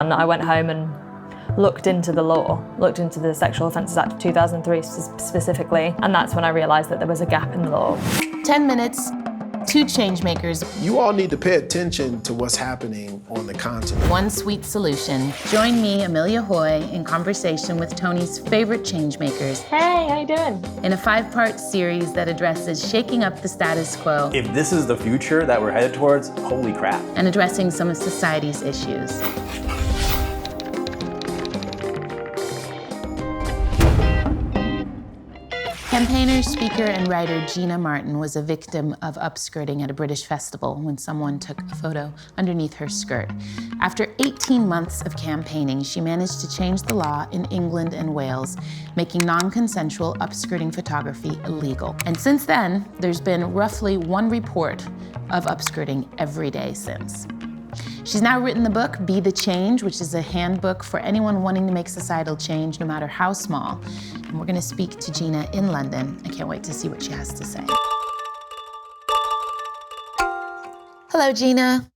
And I went home and looked into the law, looked into the Sexual Offences Act of 2003 specifically, and that's when I realised that there was a gap in the law. 10 minutes, 2 changemakers. You all need to pay attention to what's happening on the continent. One sweet solution. Join me, Amelia Hoy, in conversation with Tony's favorite changemakers. Hey, how you doing? In a 5-part series that addresses shaking up the status quo. If this is the future that we're headed towards, holy crap. And addressing some of society's issues. Campaigner, speaker, and writer Gina Martin was a victim of upskirting at a British festival when someone took a photo underneath her skirt. After 18 months of campaigning, she managed to change the law in England and Wales, making non-consensual upskirting photography illegal. And since then, there's been roughly 1 report of upskirting every day since. She's now written the book, Be the Change, which is a handbook for anyone wanting to make societal change, no matter how small. And we're gonna speak to Gina in London. I can't wait to see what she has to say. Hello, Gina.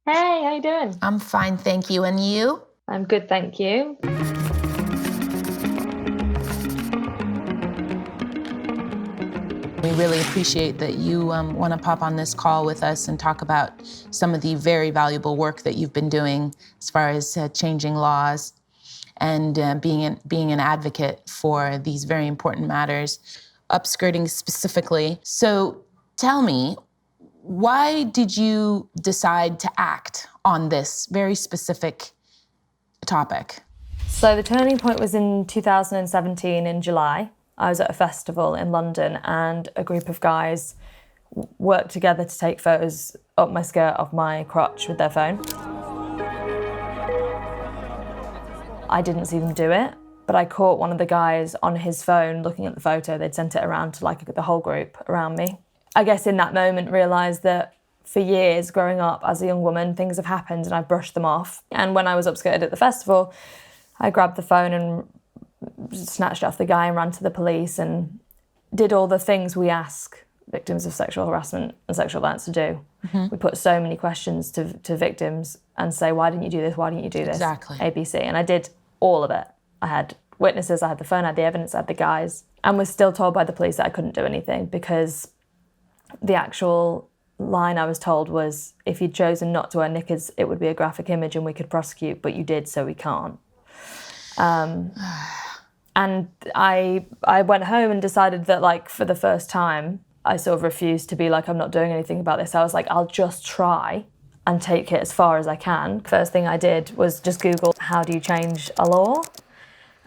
Hey, how you doing? I'm fine, thank you. And you? I'm good, thank you. We really appreciate that you want to pop on this call with us and talk about some of the very valuable work that you've been doing as far as changing laws and being an advocate for these very important matters, upskirting specifically. So tell me, why did you decide to act on this very specific topic? So the turning point was in 2017 in July. I was at a festival in London and a group of guys worked together to take photos up my skirt of my crotch with their phone. I didn't see them do it, but I caught one of the guys on his phone looking at the photo. They'd sent it around to like the whole group around me. I guess in that moment realised that for years growing up as a young woman, things have happened and I brushed them off. And when I was upskirted at the festival, I grabbed the phone and snatched it off the guy and ran to the police and did all the things we ask victims of sexual harassment and sexual violence to do. Mm-hmm. We put so many questions to victims and say, why didn't you do this? Why didn't you do this? Exactly. ABC. And I did all of it. I had witnesses, I had the phone, I had the evidence, I had the guys, and was still told by the police that I couldn't do anything because the actual line I was told was, if you'd chosen not to wear knickers, it would be a graphic image and we could prosecute, but you did, so we can't. And I went home and decided that, like, for the first time, I sort of refused to be like, I'm not doing anything about this. I was like, I'll just try and take it as far as I can. First thing I did was just Google, how do you change a law?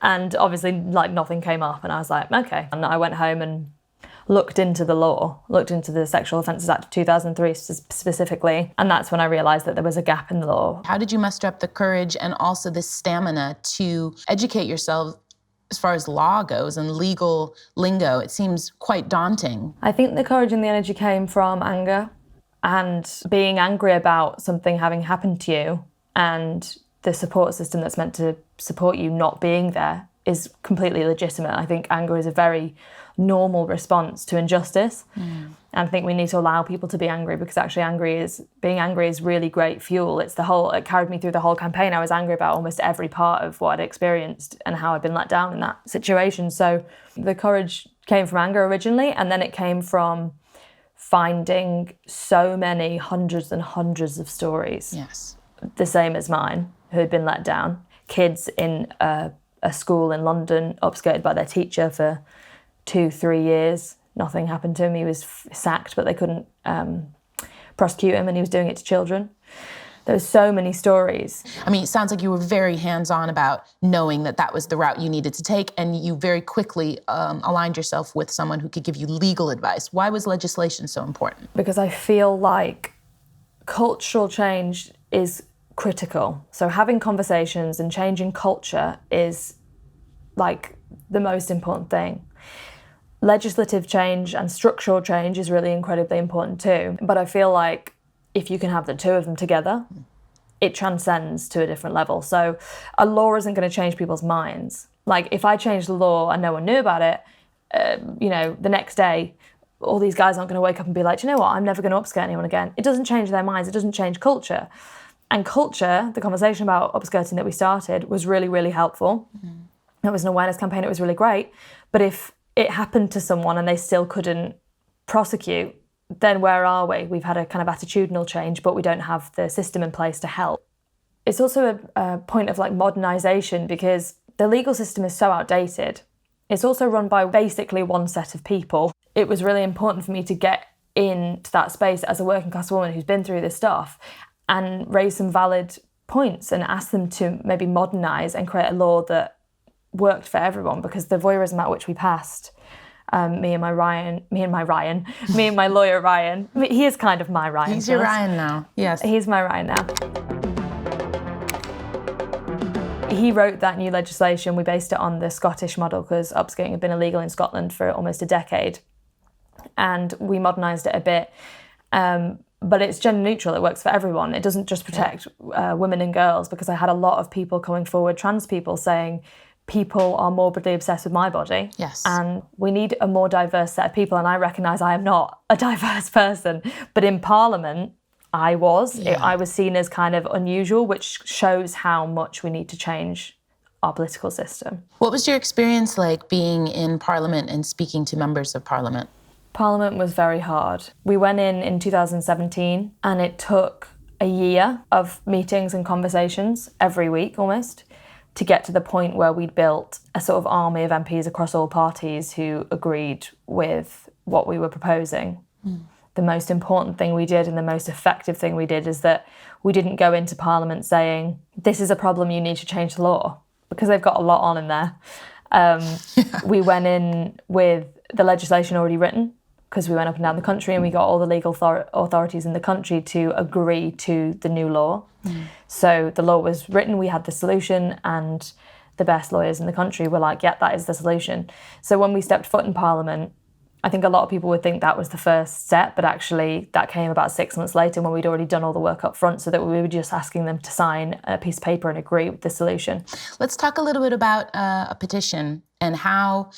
And obviously, like, nothing came up. And I was like, okay. And I went home and looked into the law, looked into the Sexual Offences Act of 2003 specifically. And that's when I realised that there was a gap in the law. How did you muster up the courage and also the stamina to educate yourself as far as law goes and legal lingo? It seems quite daunting. I think the courage and the energy came from anger and being angry about something having happened to you, and the support system that's meant to support you not being there is completely legitimate. I think anger is a very normal response to injustice. And I think we need to allow people to be angry, because actually being angry is really great fuel. It carried me through the whole campaign. I was angry about almost every part of what I'd experienced and how I'd been let down in that situation. So the courage came from anger originally, and then it came from finding so many hundreds and hundreds of stories, yes, the same as mine, who had been let down. Kids in a school in London upskirted by their teacher for 2-3 years. Nothing happened to him. He was sacked, but they couldn't prosecute him, and he was doing it to children. There were so many stories. I mean, it sounds like you were very hands-on about knowing that that was the route you needed to take, and you very quickly aligned yourself with someone who could give you legal advice. Why was legislation so important? Because I feel like cultural change is critical. So having conversations and changing culture is like the most important thing. Legislative change and structural change is really incredibly important too. But I feel like if you can have the two of them together, it transcends to a different level. So a law isn't going to change people's minds. Like, if I changed the law and no one knew about it, the next day, all these guys aren't going to wake up and be like, you know what, I'm never going to upskirt anyone again. It doesn't change their minds. It doesn't change culture. And culture, the conversation about upskirting that we started, was really, really helpful. It was an awareness campaign, it was really great. But if it happened to someone and they still couldn't prosecute, then where are we? We've had a kind of attitudinal change, but we don't have the system in place to help. It's also a point of like modernisation, because the legal system is so outdated. It's also run by basically one set of people. It was really important for me to get into that space as a working class woman who's been through this stuff and raise some valid points and ask them to maybe modernise and create a law that worked for everyone, because the voyeurism at which we passed, me and my lawyer Ryan, he is kind of my Ryan. He's your Ryan now. Yes. He's my Ryan now. He wrote that new legislation. We based it on the Scottish model because upskirting had been illegal in Scotland for almost a decade. And we modernised it a bit. But it's gender neutral, it works for everyone. It doesn't just protect women and girls, because I had a lot of people coming forward, trans people, saying people are morbidly obsessed with my body. Yes. And we need a more diverse set of people. And I recognise I am not a diverse person. But in Parliament, I was. I was seen as kind of unusual, which shows how much we need to change our political system. What was your experience like being in Parliament and speaking to members of Parliament? Parliament was very hard. We went in 2017, and it took a year of meetings and conversations every week almost to get to the point where we'd built a sort of army of MPs across all parties who agreed with what we were proposing. The most important thing we did and the most effective thing we did is that we didn't go into Parliament saying, this is a problem, you need to change the law, because they've got a lot on in there. We went in with the legislation already written, because we went up and down the country and we got all the legal authorities in the country to agree to the new law. So the law was written, we had the solution, and the best lawyers in the country were like, yeah, that is the solution. So when we stepped foot in Parliament, I think a lot of people would think that was the first step, but actually that came about 6 months later when we'd already done all the work up front, so that we were just asking them to sign a piece of paper and agree with the solution. Let's talk a little bit about a petition and how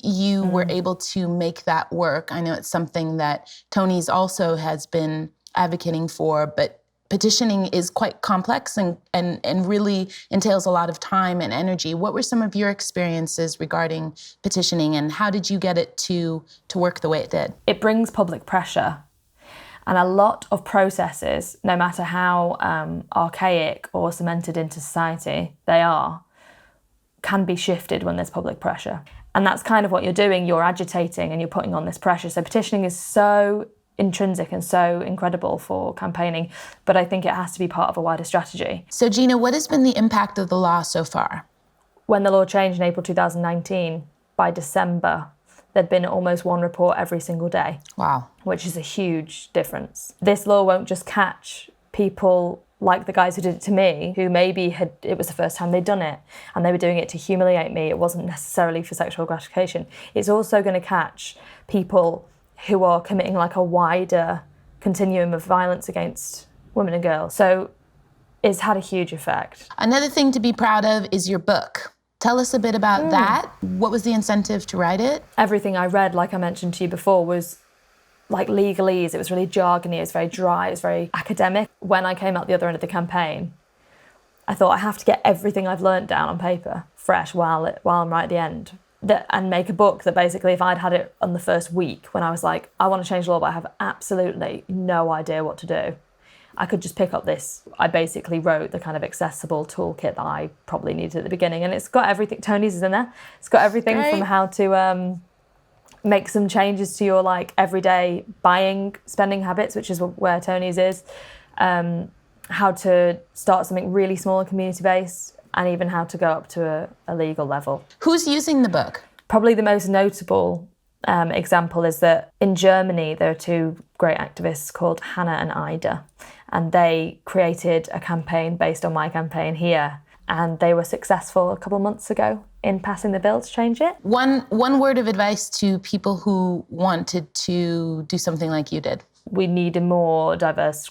you were able to make that work. I know it's something that Tony's also has been advocating for, but petitioning is quite complex and really entails a lot of time and energy. What were some of your experiences regarding petitioning, and how did you get it to work the way it did? It brings public pressure. And a lot of processes, no matter how archaic or cemented into society they are, can be shifted when there's public pressure. And that's kind of what you're doing. You're agitating and you're putting on this pressure. So petitioning is so intrinsic and so incredible for campaigning, but I think it has to be part of a wider strategy. So Gina, what has been the impact of the law so far? When the law changed in April 2019, by December, there'd been almost one report every single day. Wow. Which is a huge difference. This law won't just catch people like the guys who did it to me, who maybe it was the first time they'd done it and they were doing it to humiliate me. It wasn't necessarily for sexual gratification. It's also going to catch people who are committing like a wider continuum of violence against women and girls. So it's had a huge effect. Another thing to be proud of is your book. Tell us a bit about that. What was the incentive to write it? Everything I read, like I mentioned to you before, was like legalese. It was really jargony, it was very dry, it was very academic. When I came out the other end of the campaign, I thought I have to get everything I've learned down on paper, fresh, while I'm right at the end. And make a book that basically, if I'd had it on the first week, when I was like, I want to change the law, but I have absolutely no idea what to do, I could just pick up this. I basically wrote the kind of accessible toolkit that I probably needed at the beginning. And it's got everything. Tony's is in there. It's got everything from how to make some changes to your like everyday spending habits, which is where Tony's is. How to start something really small and community-based, and even how to go up to a legal level. Who's using the book? Probably the most notable example is that in Germany, there are two great activists called Hannah and Ida, and they created a campaign based on my campaign here, and they were successful a couple of months ago in passing the bill to change it. One word of advice to people who wanted to do something like you did. We need a more diverse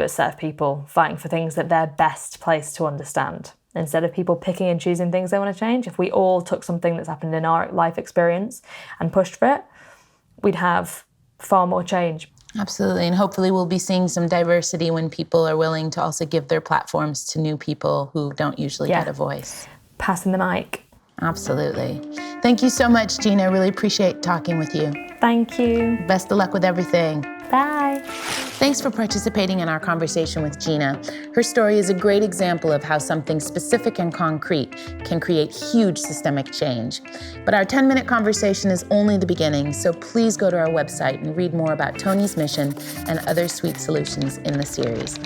set of people fighting for things that they're best placed to understand. Instead of people picking and choosing things they want to change, if we all took something that's happened in our life experience and pushed for it, we'd have far more change. Absolutely, and hopefully we'll be seeing some diversity when people are willing to also give their platforms to new people who don't usually get a voice. Passing the mic. Absolutely. Thank you so much, Gina. Really appreciate talking with you. Thank you. Best of luck with everything. Bye. Thanks for participating in our conversation with Gina. Her story is a great example of how something specific and concrete can create huge systemic change. But our 10-minute conversation is only the beginning, so please go to our website and read more about Tony's mission and other sweet solutions in the series.